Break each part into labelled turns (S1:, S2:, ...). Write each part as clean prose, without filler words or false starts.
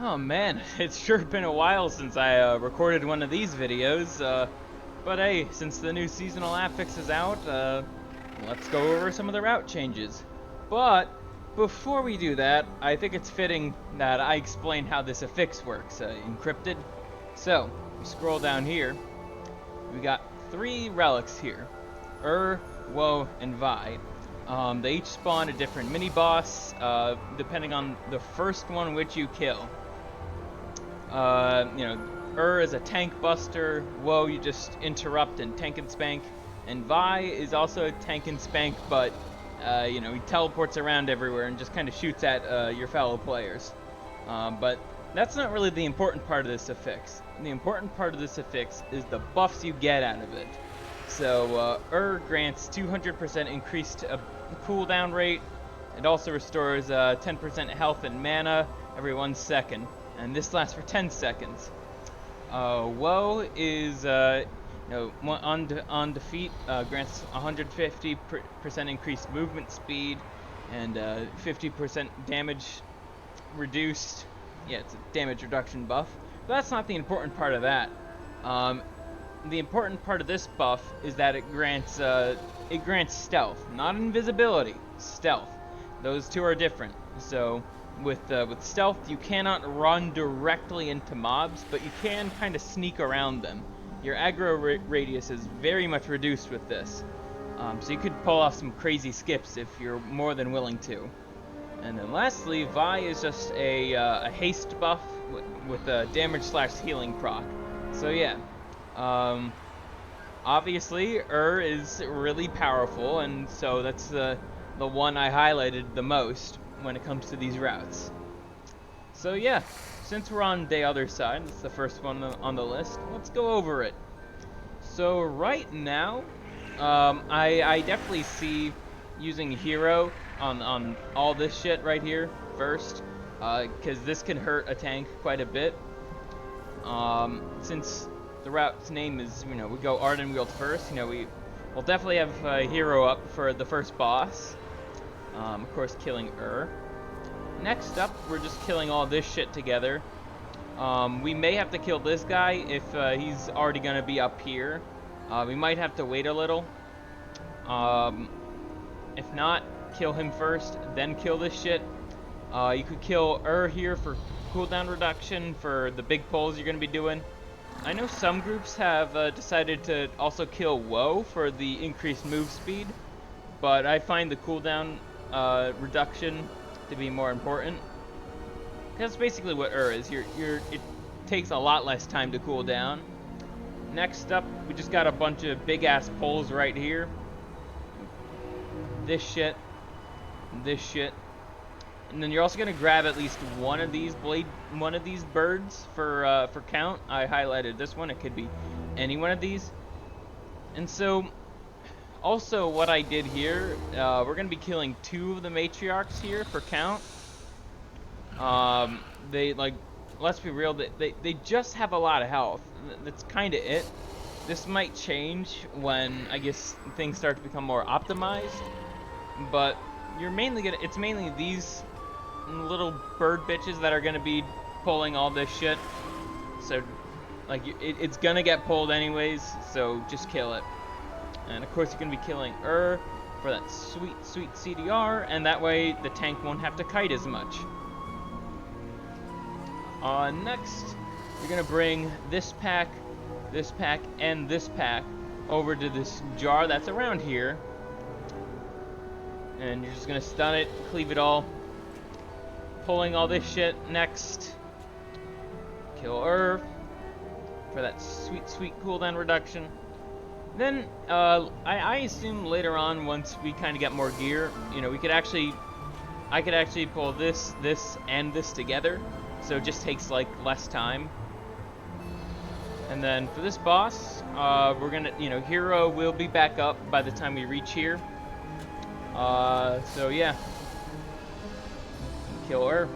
S1: Oh man, it's sure been a while since I recorded one of these videos, but hey, since the new seasonal affix is out, let's go over some of the route changes. But before we do that, I think it's fitting that I explain how this affix works, encrypted. So, we scroll down here, we got 3 relics here, Woe, and Vi. They each spawn a different mini-boss, depending on the first one which you kill. Is a tank buster, Woe you just interrupt and tank and spank, and Vi is also a tank and spank, but, he teleports around everywhere and just kind of shoots at your fellow players. But that's not really the important part of this affix. The important part of this affix is the buffs you get out of it. So, grants 200% increased cooldown rate. It also restores 10% health and mana every 1 second. And this lasts for 10 seconds. Woe is, on defeat, grants 150% increased movement speed and 50% damage reduced. Yeah, it's a damage reduction buff. But that's not the important part of that. The important part of this buff is that it grants stealth, not invisibility, stealth. Those two are different. So with stealth, you cannot run directly into mobs, but you can kind of sneak around them. Your aggro radius is very much reduced with this, so you could pull off some crazy skips if you're more than willing to. And then lastly, Vi is just a haste buff with a damage/healing proc. So yeah, obviously is really powerful, and so that's the one I highlighted the most when it comes to these routes. So yeah, since we're on the other side, it's the first one on the list, let's go over it. So right now, I definitely see using hero on all this shit right here first, because this can hurt a tank quite a bit. Since the route's name is, we go Arden Wield first, we'll definitely have hero up for the first boss. Of course, killing Next up, we're just killing all this shit together. We may have to kill this guy if he's already gonna be up here. We might have to wait a little. If not, kill him first, then kill this shit. You could kill here for cooldown reduction for the big pulls you're gonna be doing. I know some groups have decided to also kill Woe for the increased move speed, but I find the cooldown reduction to be more important. That's basically what is. It takes a lot less time to cool down. Next up, we just got a bunch of big ass pulls right here. This shit, and then you're also gonna grab at least one of these birds for count. I highlighted this one. It could be any one of these. And so, also what I did here, we're gonna be killing 2 of the matriarchs here for count. Let's be real, they just have a lot of health. That's kind of it. This might change when, I guess, things start to become more optimized, but it's mainly these little bird bitches that are gonna be pulling all this shit. So, it's gonna get pulled anyways, so just kill it. And of course, you're gonna be killing for that sweet CDR, and that way the tank won't have to kite as much. Next, you're gonna bring this pack, and this pack over to this jar that's around here, and you're just gonna stun it, cleave it all, pulling all this shit. Next, kill for that sweet cooldown reduction. Then, I assume later on, once we kind of get more gear, I could actually pull this, and this together, so it just takes, less time. And then for this boss, we're gonna, hero will be back up by the time we reach here. So yeah. Kill her.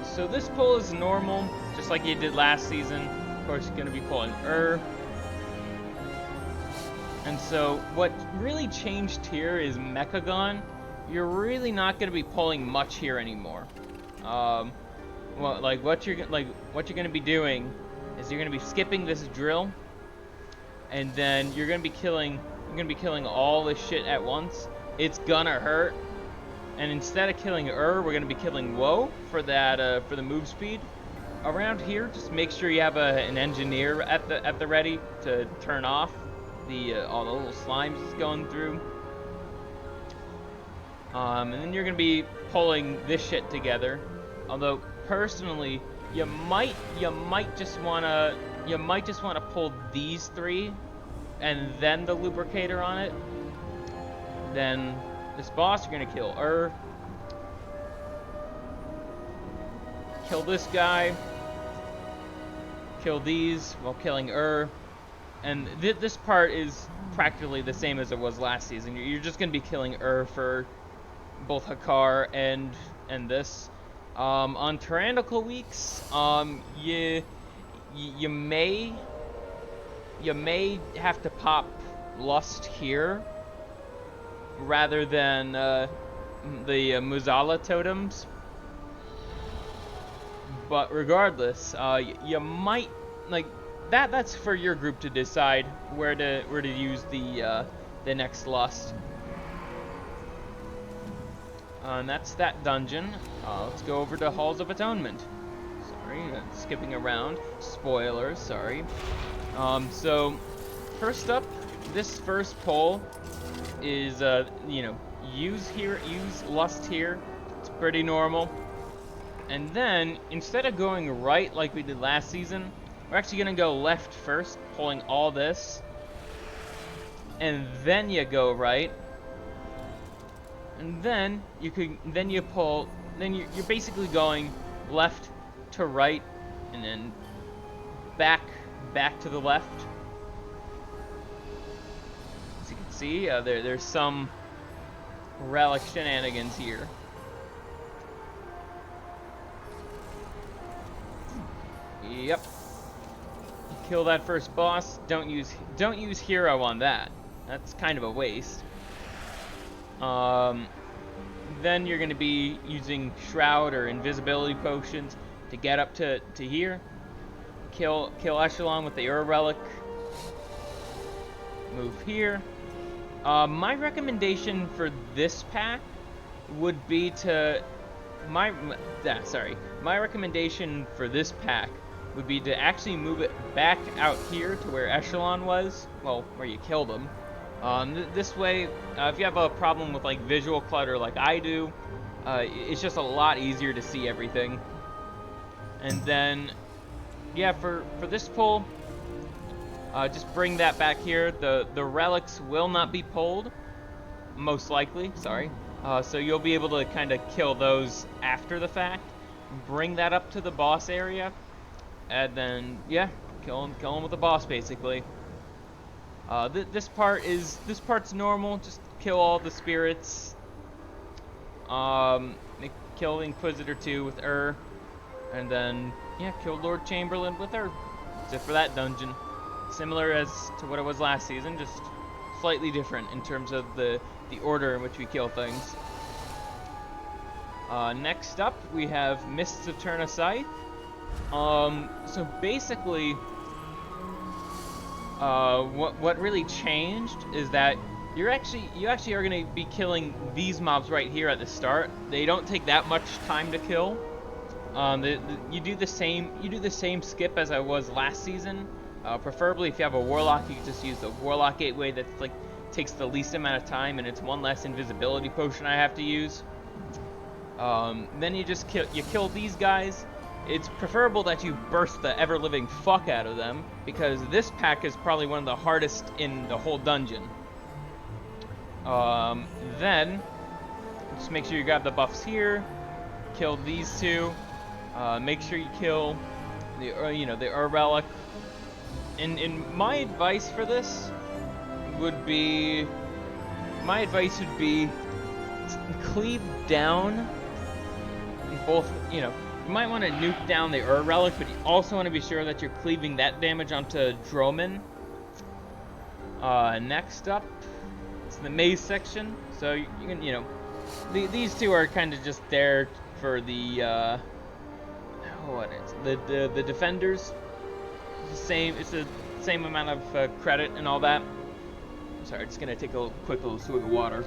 S1: So this pull is normal, just like you did last season. Of course, you're gonna be pulling And so what really changed here is Mechagon. You're really not going to be pulling much here anymore. Well, like what you're gonna be doing is you're gonna be skipping this drill, and then you're gonna be killing all this shit at once. It's gonna hurt, and instead of killing we're gonna be killing Woe for that for the move speed. Around here, just make sure you have an engineer at the ready to turn off all the little slimes going through. And then you're gonna be pulling this shit together. Although personally, you might just wanna pull these three, and then the lubricator on it. Then this boss you're gonna kill kill this guy, kill these while killing and this part is practically the same as it was last season. You're just gonna be killing for both Hakar and this. On tyrannical weeks, you may have to pop Lust here rather than the Muzala totems. But regardless, you might like that's for your group to decide where to use the next Lust. And that's that dungeon. Let's go over to Halls of Atonement. Sorry, skipping around. Spoilers, sorry. So first up, this first pull is use Lust here. It's pretty normal. And then instead of going right like we did last season, we're actually gonna go left first, pulling all this, and then you go right. And then you're basically going left to right, and then back to the left. As you can see, there's some relic shenanigans here. Yep. Kill that first boss. Don't use hero on that. That's kind of a waste. Then you're going to be using Shroud or Invisibility Potions to get up to here. Kill Echelon with the Relic. Move here. My recommendation for this pack would be to... My recommendation for this pack would be to actually move it back out here to where Echelon was. Well, where you killed him. This way, if you have a problem with like visual clutter like I do, it's just a lot easier to see everything. And then, yeah, for this pull, just bring that back here. The relics will not be pulled, most likely. Sorry. So you'll be able to kind of kill those after the fact. Bring that up to the boss area, and then yeah, kill him with the boss basically. This part's normal. Just kill all the spirits. Kill Inquisitor 2 with and then yeah, kill Lord Chamberlain with That's it for that dungeon. Similar as to what it was last season, just slightly different in terms of the order in which we kill things. Next up, we have Mists of Tirna Scythe. So basically, what really changed is that you actually are going to be killing these mobs right here at the start. They don't take that much time to kill. You do the same skip as I was last season. Preferably, if you have a warlock, you can just use the warlock gateway. That's like takes the least amount of time, and it's one less invisibility potion I have to use. Then you just kill these guys. It's preferable that you burst the ever-living fuck out of them, because this pack is probably one of the hardest in the whole dungeon. Then just make sure you grab the buffs here. Kill these two. Make sure you kill the relic. And my advice would be cleave down both, you might want to nuke down the relic, but you also want to be sure that you're cleaving that damage onto Droman. Next up, it's the maze section. So you can, these two are kind of just there for the what is it? The defenders. It's the same amount of credit and all that. Sorry, just gonna take a quick little swig of water.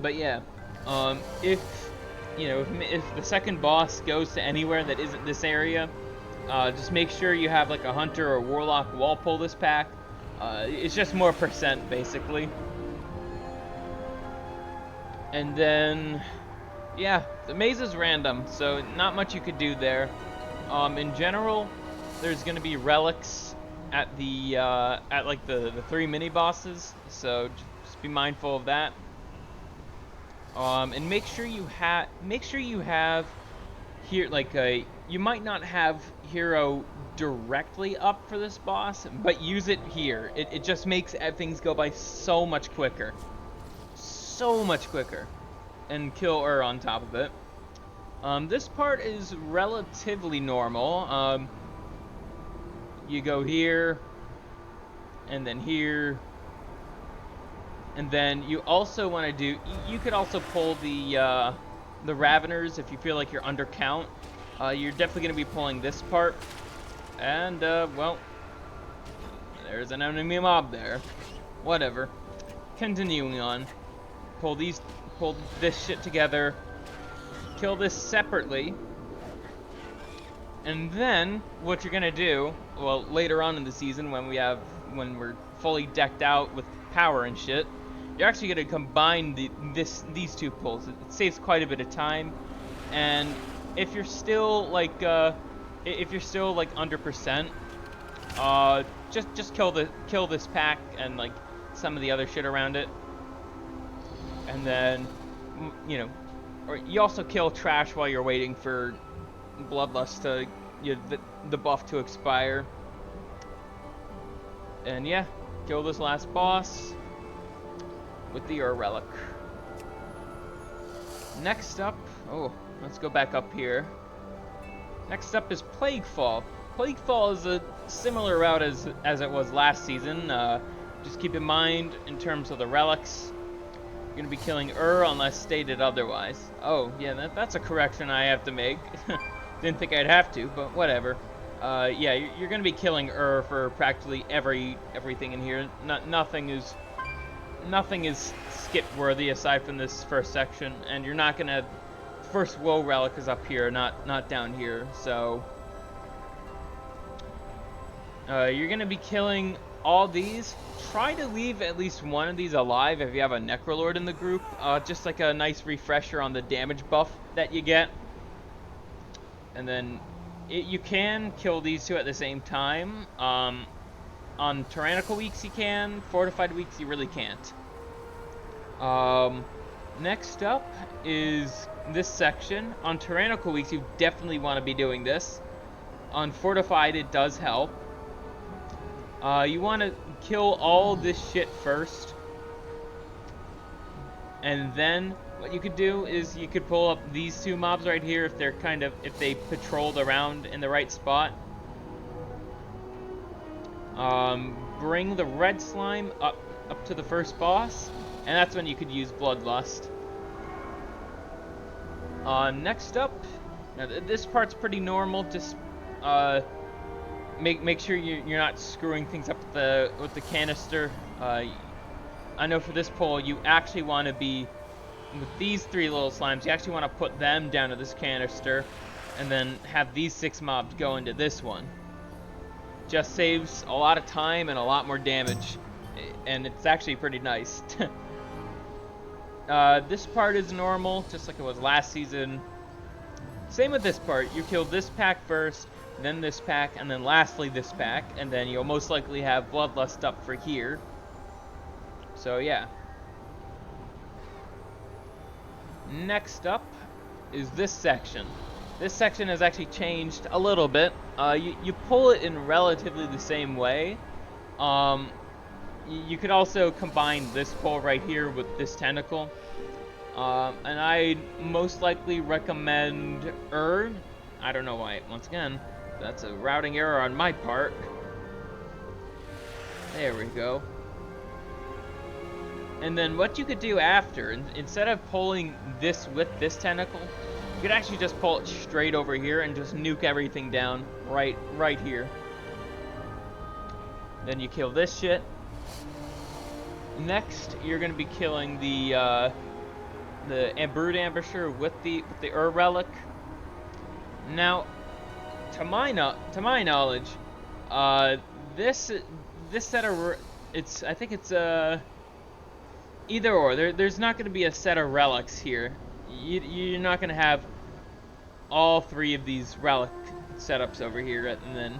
S1: But yeah, if you know, if the second boss goes to anywhere that isn't this area, just make sure you have like a hunter or warlock wall pull this pack. It's just more percent basically. And then, yeah, the maze is random, so not much you could do there. In general, there's gonna be relics at the like the 3 mini bosses, so just be mindful of that. And make sure you have here like you might not have hero directly up for this boss, but use it here. It just makes things go by so much quicker. So much quicker, and kill on top of it. This part is relatively normal. You go here, and then here, and then you also want to do. You could also pull the Raveners if you feel like you're under count. You're definitely going to be pulling this part, and well, there's an enemy mob there. Whatever. Continuing on. Pull this shit together, kill this separately, and then what you're gonna do, well, later on in the season when we're fully decked out with power and shit, you're actually gonna combine these two pulls. It saves quite a bit of time, and if you're still like under percent, just kill this pack and like some of the other shit around it. And then, you know, or you also kill trash while you're waiting for Bloodlust to, the buff to expire. And yeah, kill this last boss with the Ur Relic. Next up, let's go back up here. Next up is Plaguefall. Plaguefall is a similar route as it was last season. Just keep in mind, in terms of the relics, you're going to be killing unless stated otherwise. Oh, yeah, that's a correction I have to make. Didn't think I'd have to, but whatever. Yeah, you're going to be killing for practically everything in here. Nothing is skip worthy aside from this first section, and you're not going to. First woe relic is up here, not down here. So you're going to be killing all these. Try to leave at least one of these alive if you have a Necrolord in the group, just like a nice refresher on the damage buff that you get. And then you can kill these two at the same time. On Tyrannical weeks you can, Fortified weeks you really can't. Next up is this section. On Tyrannical weeks you definitely want to be doing this. On Fortified it does help. You want to kill all this shit first, and then what you could do is you could pull up these two mobs right here if they patrolled around in the right spot. Bring the red slime up to the first boss, and that's when you could use Bloodlust. Next up, now this part's pretty normal. Just make sure you're not screwing things up with the canister. I know for this pull you actually want to be with these 3 little slimes. You actually want to put them down to this canister, and then have these 6 mobs go into this one. Just saves a lot of time and a lot more damage, and it's actually pretty nice. This part is normal, just like it was last season. Same with this part. You kill this pack first, then this pack, and then lastly this pack, and then you'll most likely have Bloodlust up for here. So yeah. Next up is this section. This section has actually changed a little bit. You pull it in relatively the same way. You could also combine this pull right here with this tentacle. And I most likely recommend I don't know why. Once again, that's a routing error on my part. There we go. And then what you could do after, instead of pulling this with this tentacle, you could actually just pull it straight over here and just nuke everything down right here. Then you kill this shit. Next, you're gonna be killing the Brood Ambusher with the relic. Now, to my knowledge, this set of I think it's either or. There's not going to be a set of relics here. You're not going to have all three of these relic setups over here, and then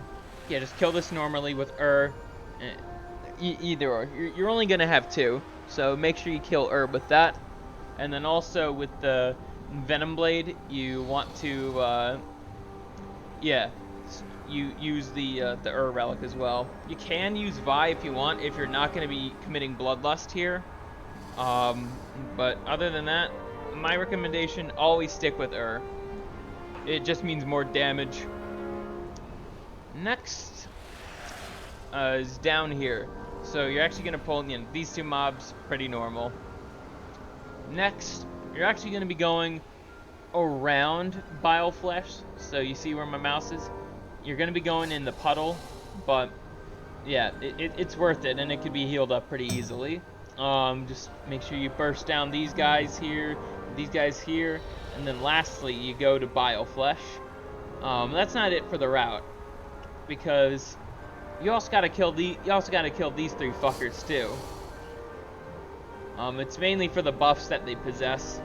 S1: yeah, just kill this normally with either or. You're only going to have two, so make sure you kill with that, and then also with the Venom Blade, you want to yeah, you use the relic as well. You can use Vi if you want, if you're not going to be committing Bloodlust here. But other than that, my recommendation, always stick with It just means more damage. Next is down here. So you're actually going to pull in these two mobs, pretty normal. Next, you're actually going to be going around Bile Flesh. So you see where my mouse is? You're going to be going in the puddle, but yeah, it's worth it, and it could be healed up pretty easily. Just make sure you burst down these guys here, and then lastly you go to Bile Flesh. That's not it for the route, because you also gotta kill these three fuckers too. It's mainly for the buffs that they possess.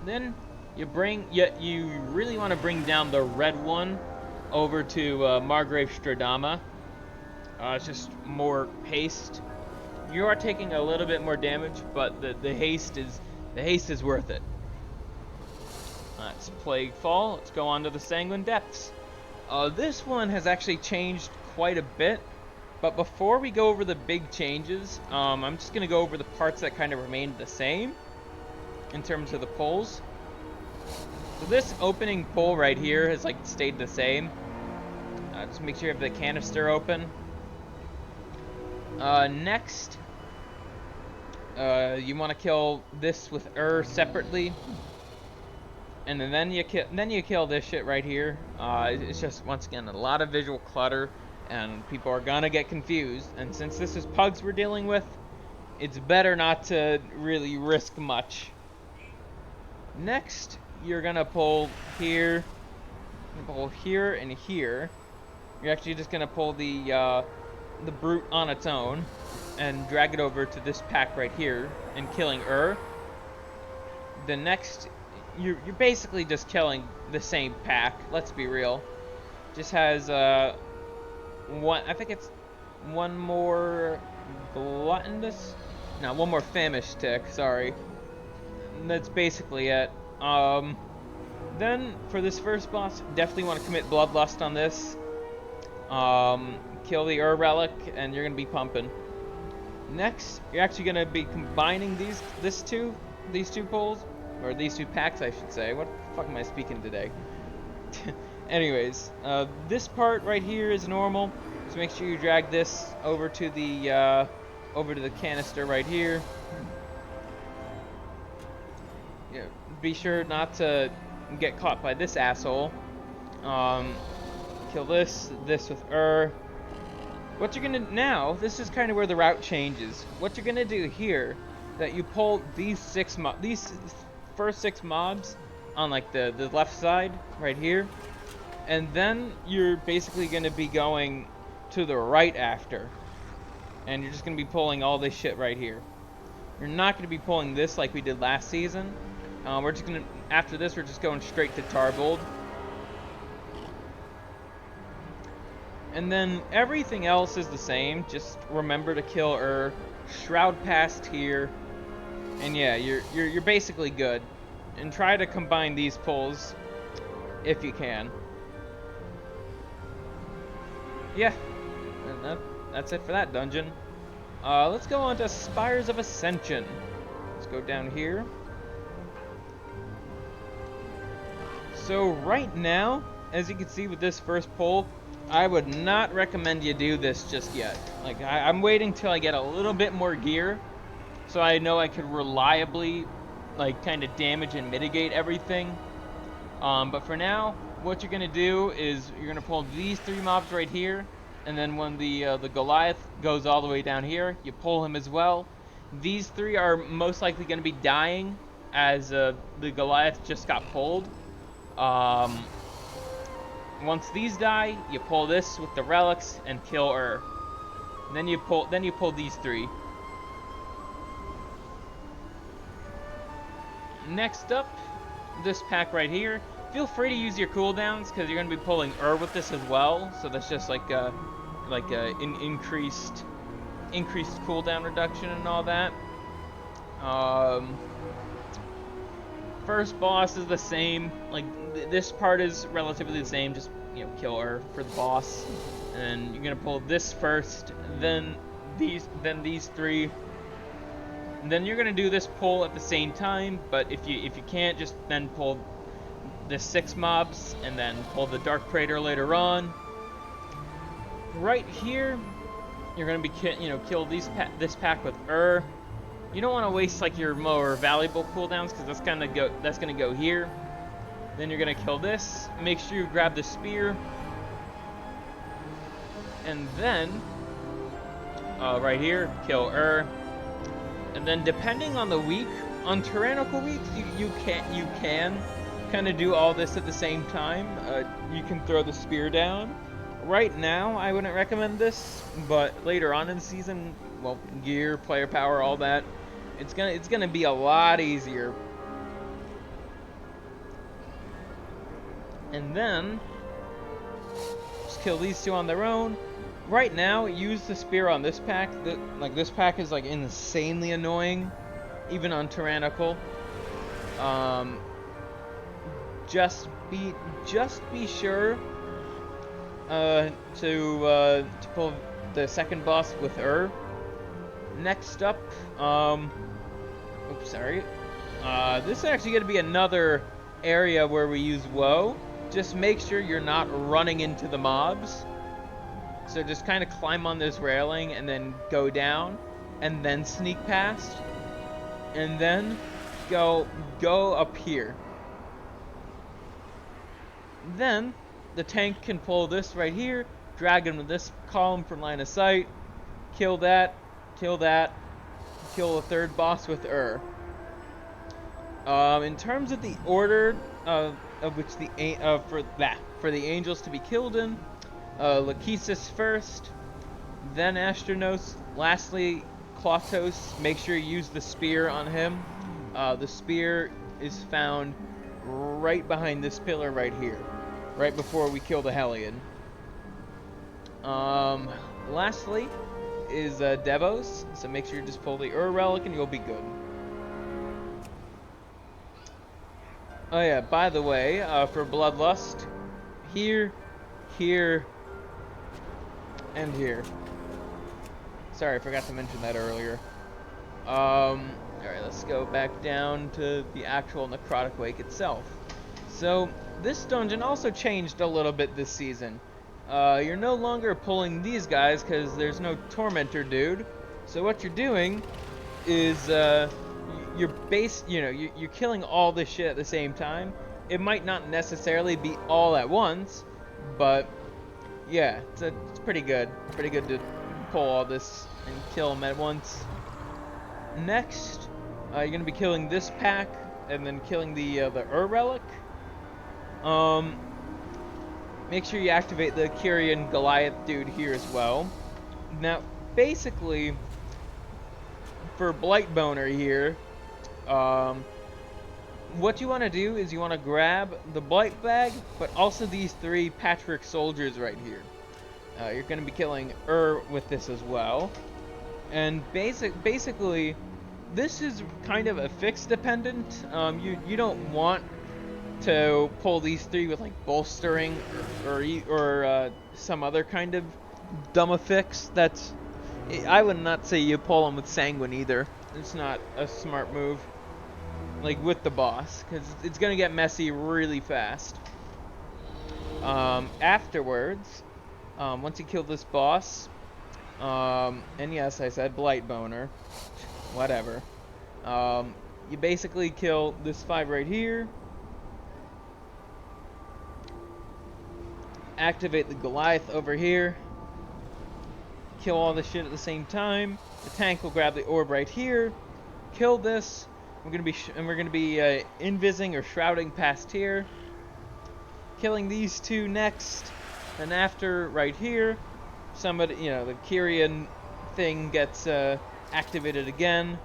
S1: Then you really want to bring down the red one over to Margrave Stradama. It's just more haste. You are taking a little bit more damage, but the haste is worth it. That's Plaguefall. Let's go on to the Sanguine Depths. This one has actually changed quite a bit, but before we go over the big changes, I'm just gonna go over the parts that kind of remained the same in terms of the pulls. So this opening pull right here has like stayed the same. Just make sure you have the canister open. Next, you want to kill this with separately, and then you kill this shit right here. It's just, once again, a lot of visual clutter, and people are gonna get confused. And since this is pugs we're dealing with, it's better not to really risk much. Next, you're gonna pull here, and here. You're actually just gonna pull the brute on its own and drag it over to this pack right here and killing The next, you're basically just killing the same pack. Let's be real. Just has one. I think it's one more gluttonous. No, one more famished tick. Sorry. That's basically it. Then for this first boss, definitely want to commit Bloodlust on this. Kill the relic, and you're gonna be pumping. Next, you're actually gonna be combining these two pulls, or these two packs, I should say. What the fuck am I speaking today? Anyways, this part right here is normal, so make sure you drag this over to the canister right here. Yeah, be sure not to get caught by this asshole. Kill this with What you're gonna now, this is kind of where the route changes. What you're gonna do here, that you pull these first six mobs on like the left side right here, and then you're basically gonna be going to the right after, and you're just gonna be pulling all this shit right here. You're not gonna be pulling this like we did last season. We're just gonna, after this, we're just going straight to Tarbold. And then everything else is the same. Just remember to kill Shroud past here, and yeah, you're basically good. And try to combine these pulls if you can. Yeah, and that's it for that dungeon. Let's go on to Spires of Ascension. Let's go down here. So right now, as you can see with this first pull, I would not recommend you do this just yet. Like, I'm waiting till I get a little bit more gear, so I know I could reliably, like, kind of damage and mitigate everything. But for now, what you're gonna do is you're gonna pull these 3 mobs right here, and then when the Goliath goes all the way down here, you pull him as well. These 3 are most likely gonna be dying, as the Goliath just got pulled. Once these die, you pull this with the relics and kill her. And then you pull these 3. Next up, this pack right here. Feel free to use your cooldowns because you're going to be pulling with this as well. So that's just like a increased cooldown reduction and all that. First boss is the same. Like this part is relatively the same. Just kill her for the boss, and you're gonna pull this first, then these 3. And then you're gonna do this pull at the same time. But if you can't, just then pull the 6 mobs and then pull the Dark Praetor later on. Right here, you're gonna be kill this pack with You don't want to waste like your more valuable cooldowns because that's gonna go here. Then you're gonna kill this. Make sure you grab the spear, and then right here, kill And then depending on the week, on tyrannical weeks, you can kind of do all this at the same time. You can throw the spear down. Right now, I wouldn't recommend this, but later on in the season, well, gear, player power, all that, it's gonna be a lot easier. And then just kill these 2 on their own. Right now, use the spear on this pack. This pack is like insanely annoying, even on tyrannical. Just be sure to pull the second boss with Next up, oops, sorry. This is actually going to be another area where we use woe. Just make sure you're not running into the mobs. So just kind of climb on this railing and then go down, and then sneak past, and then go up here. Then the tank can pull this right here, drag him to this column for line of sight, kill that, kill the 3rd boss with In terms of the order of which for the angels to be killed in, Lachesis first, then Astronos, lastly Klotos. Make sure you use the spear on him. The spear is found right behind this pillar right here, right before we kill the Hellion. Lastly is Devos, so make sure you just pull the relic and you'll be good. Oh yeah, by the way, for Bloodlust, here, and here. Sorry, I forgot to mention that earlier. Alright, let's go back down to the actual Necrotic Wake itself. So, this dungeon also changed a little bit this season. You're no longer pulling these guys because there's no Tormentor dude. So what you're doing is, you're killing all this shit at the same time. It might not necessarily be all at once, but yeah, it's pretty good. Pretty good to pull all this and kill them at once. Next, you're gonna be killing this pack and then killing the relic. Make sure you activate the Kyrian Goliath dude here as well. Now, basically, for Blightboner here, what you want to do is you want to grab the Blight Bag, but also these 3 Patchwork Soldiers right here. You're going to be killing with this as well. And basically, this is kind of a fix dependent. You don't want to pull these 3 with like bolstering or some other kind of dumb affix. I would not say you pull them with Sanguine either. It's not a smart move, like with the boss, because it's gonna get messy really fast. Afterwards, Once you kill this boss, and yes, I said Blight Boner, whatever. You basically kill this 5 right here. Activate the Goliath over here. Kill all this shit at the same time. The tank will grab the orb right here. Kill this. We're gonna be invising or shrouding past here. Killing these 2 next. Then after, right here, somebody, the Kyrian thing gets activated again.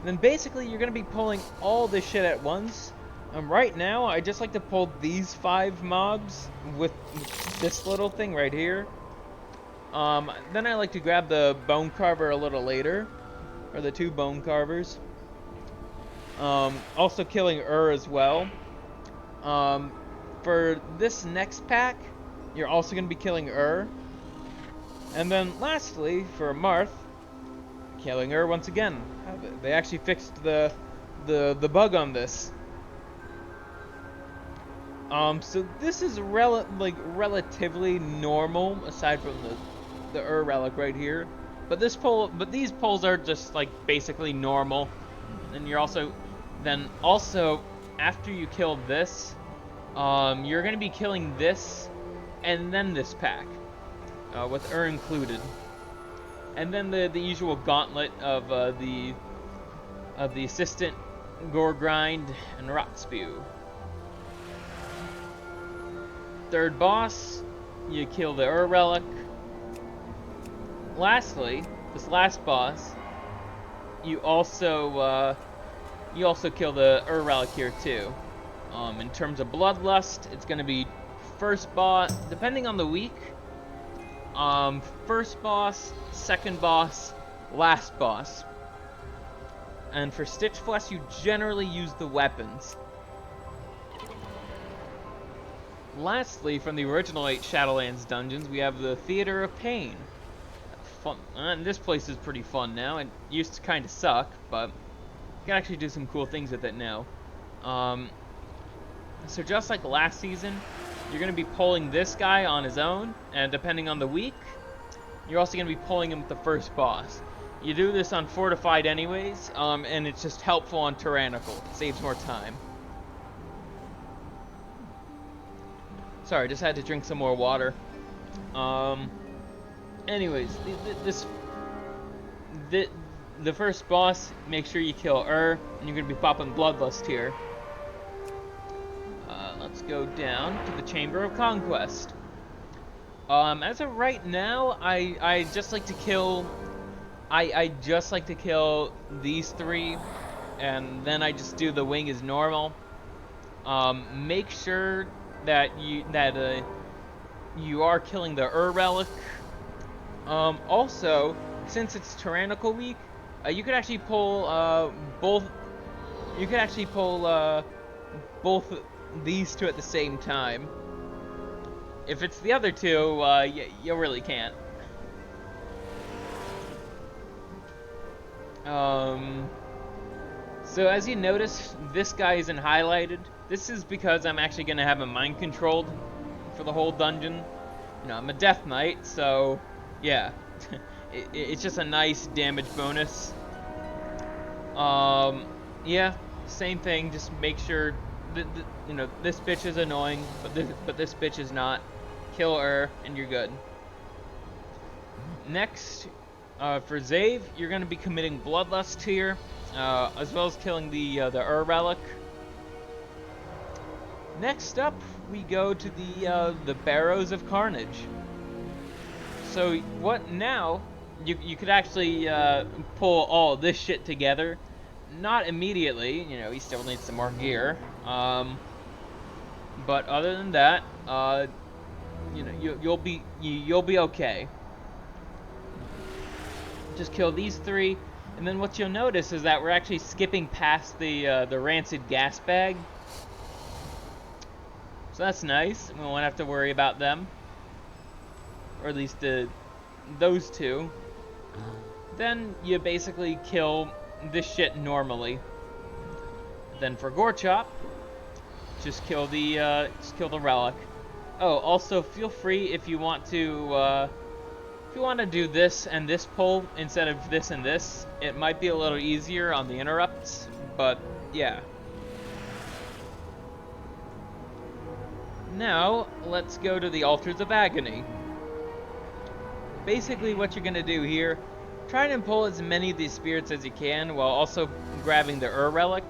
S1: Then basically you're gonna be pulling all this shit at once. Right now, I just like to pull these 5 mobs with this little thing right here. Then I like to grab the Bone Carver a little later, or the 2 Bone Carvers. Also killing as well. For this next pack, you're also going to be killing And then lastly, for Marth, killing once again. They actually fixed the bug on this. So this is relatively normal, aside from the relic right here. But these pulls are just basically normal. And you're also after you kill this, you're gonna be killing this and then this pack, with included. And then the usual gauntlet of the assistant, Gore Grind, and Rot Spew. Third boss, you kill the relic. Lastly, this last boss, you also kill the relic here too. In terms of Bloodlust, it's gonna be first boss, depending on the week. First boss, second boss, last boss. And for Stitch Flesh, you generally use the weapons. Lastly, from the original 8 Shadowlands dungeons, we have the Theater of Pain. Fun. And this place is pretty fun now. It used to kind of suck, but you can actually do some cool things with it now. So just like last season, you're going to be pulling this guy on his own, and depending on the week, you're also going to be pulling him with the first boss. You do this on Fortified anyways, and it's just helpful on Tyrannical. It saves more time. Sorry, just had to drink some more water. Anyways, the first boss, make sure you kill and you're gonna be popping Bloodlust here. Let's go down to the Chamber of Conquest. As of right now, I just like to kill. I just like to kill these 3, and then I just do the wing as normal. Make sure that you are killing the relic. Also, since it's Tyrannical week, you could actually pull both. You could actually pull both these 2 at the same time. If it's the other 2, you really can't. So as you notice, this guy isn't highlighted. This is because I'm actually going to have him mind controlled for the whole dungeon. I'm a Death Knight, so yeah. It's just a nice damage bonus. Yeah, same thing. Just make sure that this bitch is annoying, but this bitch is not. Kill her, and you're good. Next, for Zave, you're going to be committing Bloodlust here, as well as killing the relic. Next up, we go to the Barrows of Carnage. So what now? You could actually pull all this shit together. Not immediately, he still needs some more gear. But other than that, you'll be okay. Just kill these 3, and then what you'll notice is that we're actually skipping past the rancid gas bag. So that's nice. We won't have to worry about them, or at least those 2. Then you basically kill this shit normally. Then for Gore Chop, just kill the relic. Oh, also feel free if you want to do this and this pull instead of this and this. It might be a little easier on the interrupts, but yeah. Now, let's go to the Altars of Agony. Basically what you're going to do here, try and pull as many of these spirits as you can while also grabbing the Relic.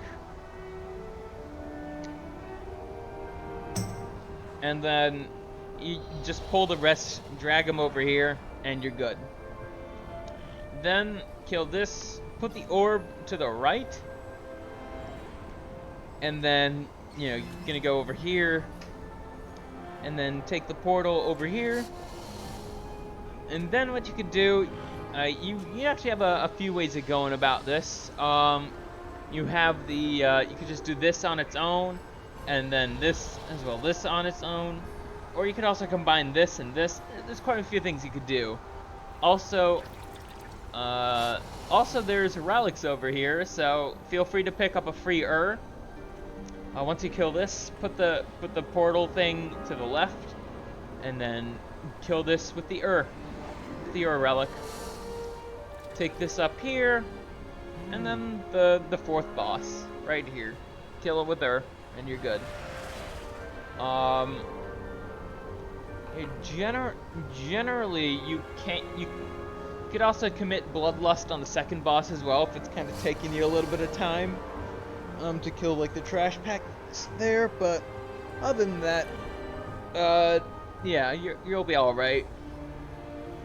S1: And then you just pull the rest, drag them over here, and you're good. Then kill this, put the orb to the right, and then, you know, you're going to go over here, and then take the portal over here. And then what you could do, you actually have a few ways of going about this. You have the, you could just do this on its own, and then this as well, this on its own. Or you could also combine this and this. There's quite a few things you could do. Also there's relics over here, so feel free to pick up a free once you kill this, put the portal thing to the left, and then kill this with the relic. Take this up here, and then the fourth boss right here. Kill it with and you're good. Generally you could also commit Bloodlust on the second boss as well if it's kind of taking you a little bit of time. To kill like the trash packs there, but other than that, yeah, you'll be all right.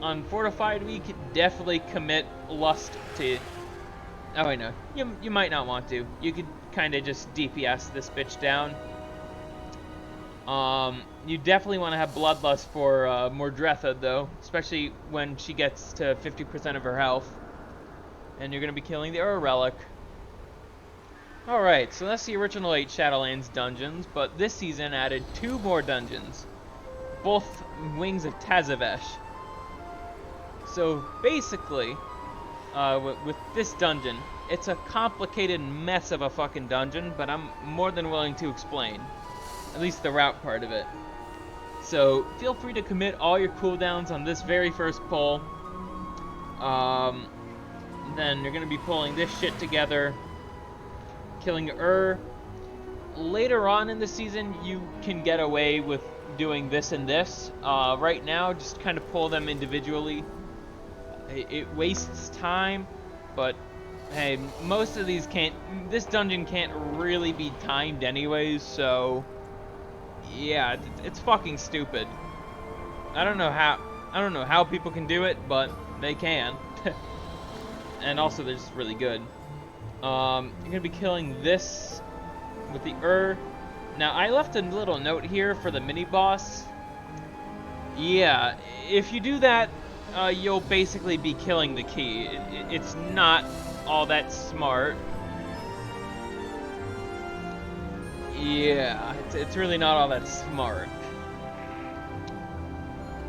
S1: On Fortified, we could definitely commit Lust to. Oh wait, no, you might not want to. You could kind of just DPS this bitch down. You definitely want to have Bloodlust for Mordretha though, especially when she gets to 50% of her health, and you're gonna be killing the Relic. Alright, so that's the original 8 Shadowlands dungeons, but this season added 2 more dungeons. Both wings of Tazavesh. So basically, with this dungeon, it's a complicated mess of a fucking dungeon, but I'm more than willing to explain. At least the route part of it. So feel free to commit all your cooldowns on this very first pull. Then you're going to be pulling this shit together. Killing Later on in the season, you can get away with doing this and this. Right now, just kind of pull them individually. It wastes time, but hey, most of these this dungeon can't really be timed anyways, so yeah, it's fucking stupid. I don't know how people can do it, but they can. And also they're just really good. You're gonna be killing this with the Now I left a little note here for the mini boss. Yeah, if you do that, you'll basically be killing the key. It's not all that smart. Yeah, it's really not all that smart.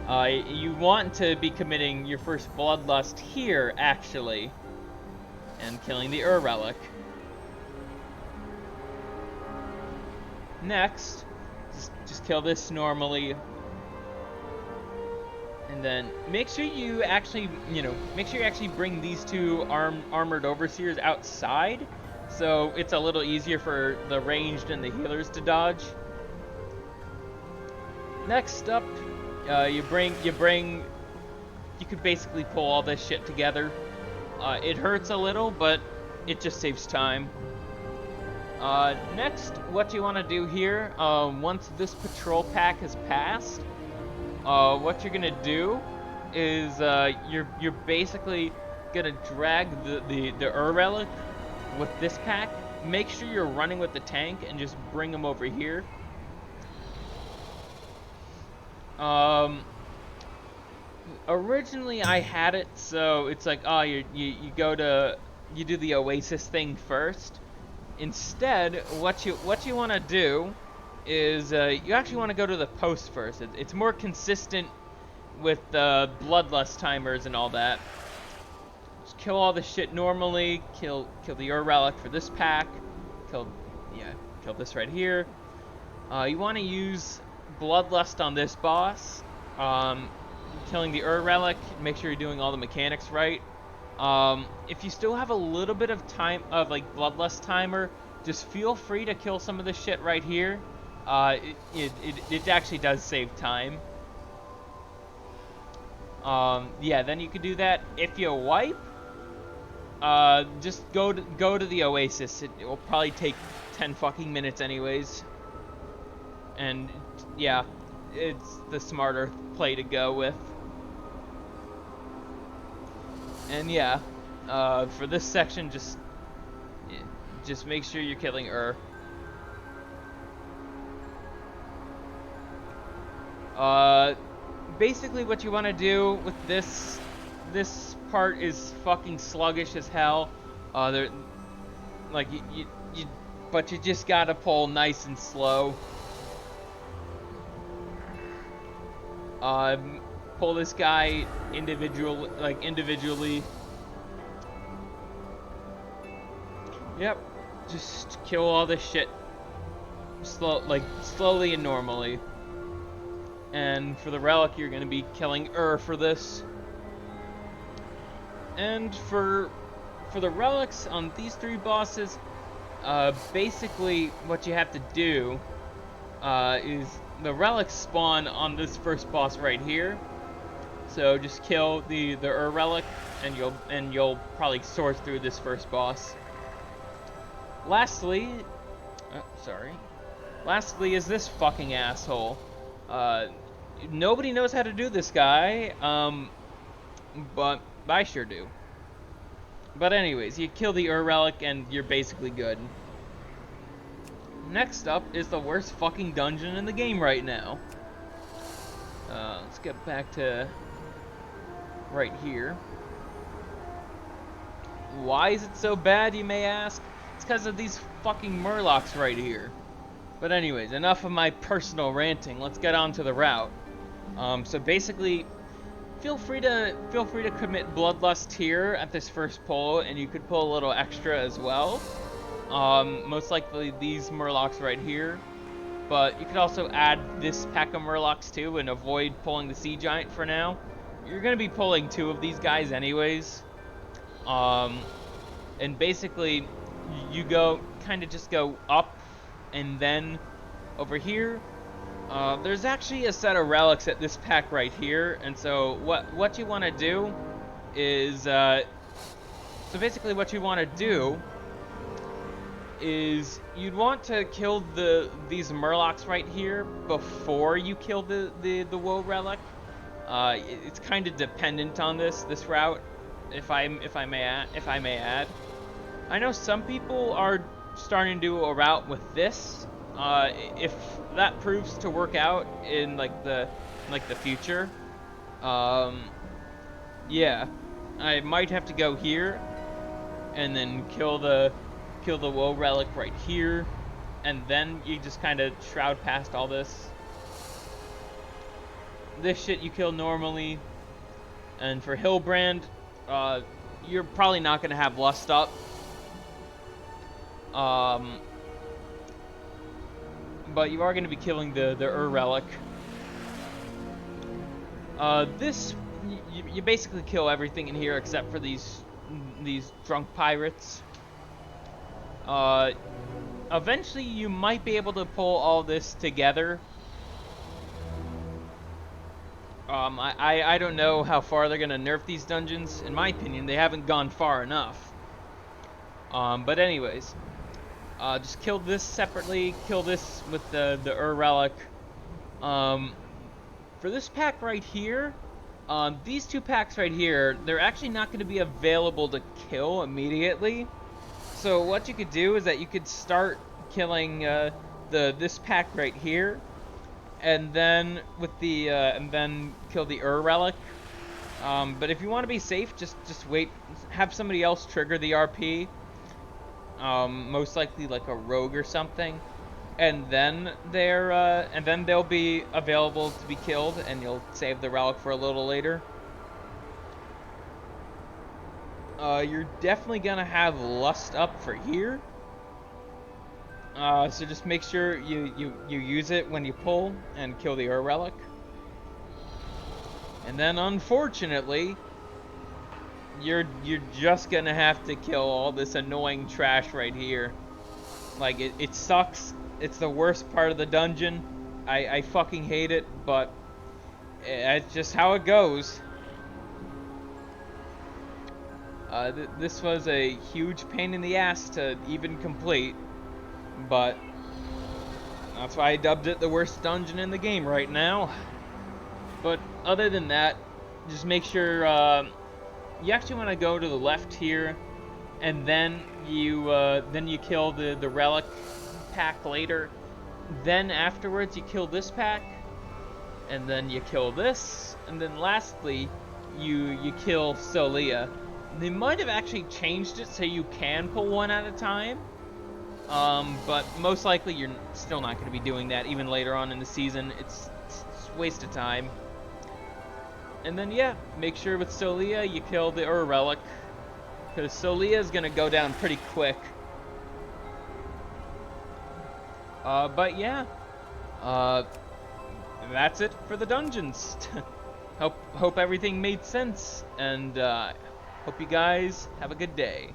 S1: You want to be committing your first Bloodlust here, actually, and killing the Relic. Next, just kill this normally, and then make sure you actually bring these 2 armored overseers outside, so it's a little easier for the ranged and the healers to dodge. Next up, you could basically pull all this shit together. It hurts a little, but it just saves time. Next, what you want to do here, once this patrol pack has passed, what you're gonna do is you're basically gonna drag the Relic with this pack. Make sure you're running with the tank and just bring them over here. Originally I had it so it's like, oh, you do the Oasis thing first. Instead, what you want to do is you actually want to go to the post first. It's more consistent with the Bloodlust timers and all that. Just kill all the shit normally. Kill the Relic for this pack. Kill this right here. You want to use Bloodlust on this boss. Killing the Relic. Make sure you're doing all the mechanics right. If you still have a little bit of time of like Bloodlust timer, just feel free to kill some of the shit right here. It actually does save time. Yeah, then you could do that. If you wipe, just go to the Oasis. It will probably take 10 fucking minutes anyways. And yeah, it's the smarter play to go with. And yeah, for this section, just make sure you're killing basically what you want to do with this part is fucking sluggish as hell. Like but you just gotta pull nice and slow. Pull this guy individually. Yep, just kill all this shit slowly and normally. And for the relic, you're gonna be killing for this. And for the relics on these 3 bosses, basically what you have to do is the relics spawn on this first boss right here. So just kill the relic, and you'll probably sort through this first boss. Lastly is this fucking asshole. Nobody knows how to do this guy, but I sure do. But anyways, you kill the relic and you're basically good. Next up is the worst fucking dungeon in the game right now. Let's get back to right here. Why is it so bad, you may ask? It's because of these fucking murlocs right here. But anyways, enough of my personal ranting. Let's get on to the route. So basically, feel free to commit Bloodlust here at this first pull, and you could pull a little extra as well. Most likely these murlocs right here. But you could also add this pack of murlocs too and avoid pulling the sea giant for now. You're going to be pulling 2 of these guys anyways. And basically, you just go up and then over here. There's actually a set of relics at this pack right here. And so what you want to do is, so basically what you want to do is you'd want to kill these murlocs right here before you kill the woe relic. It's kind of dependent on this route, if I may add. I know some people are starting to do a route with this. If that proves to work out in the future, yeah, I might have to go here and then kill the woe relic right here, and then you just kind of shroud past all this. This shit you kill normally. And for Hillbrand, you're probably not going to have Lust up. But you are going to be killing the relic. This, you basically kill everything in here except for these drunk pirates. Eventually you might be able to pull all this together. I don't know how far they're gonna nerf these dungeons. In my opinion, they haven't gone far enough. But anyways, just kill this separately. Kill this with the relic. For this pack right here, these 2 packs right here, they're actually not going to be available to kill immediately. So what you could do is that you could start killing this pack right here, and then with and then kill the relic. But if you want to be safe, just wait. Have somebody else trigger the RP. Most likely like a rogue or something, and then they'll be available to be killed, and you'll save the relic for a little later. You're definitely gonna have Lust up for here. So just make sure you use it when you pull and kill the Ur Relic. And then unfortunately, you're just gonna have to kill all this annoying trash right here. Like, it sucks. It's the worst part of the dungeon. I fucking hate it, but it's just how it goes. This was a huge pain in the ass to even complete, but that's why I dubbed it the worst dungeon in the game right now. But other than that, just make sure you actually want to go to the left here, and then you kill the relic pack later. Then afterwards you kill this pack, and then you kill this, and then lastly you kill Solia. They might have actually changed it so you can pull one at a time, but most likely you're still not going to be doing that even later on in the season. It's a waste of time. And then yeah, make sure with Solia you kill the Ur Relic, because Solia is going to go down pretty quick. But yeah, that's it for the dungeons. Hope everything made sense, and hope you guys have a good day.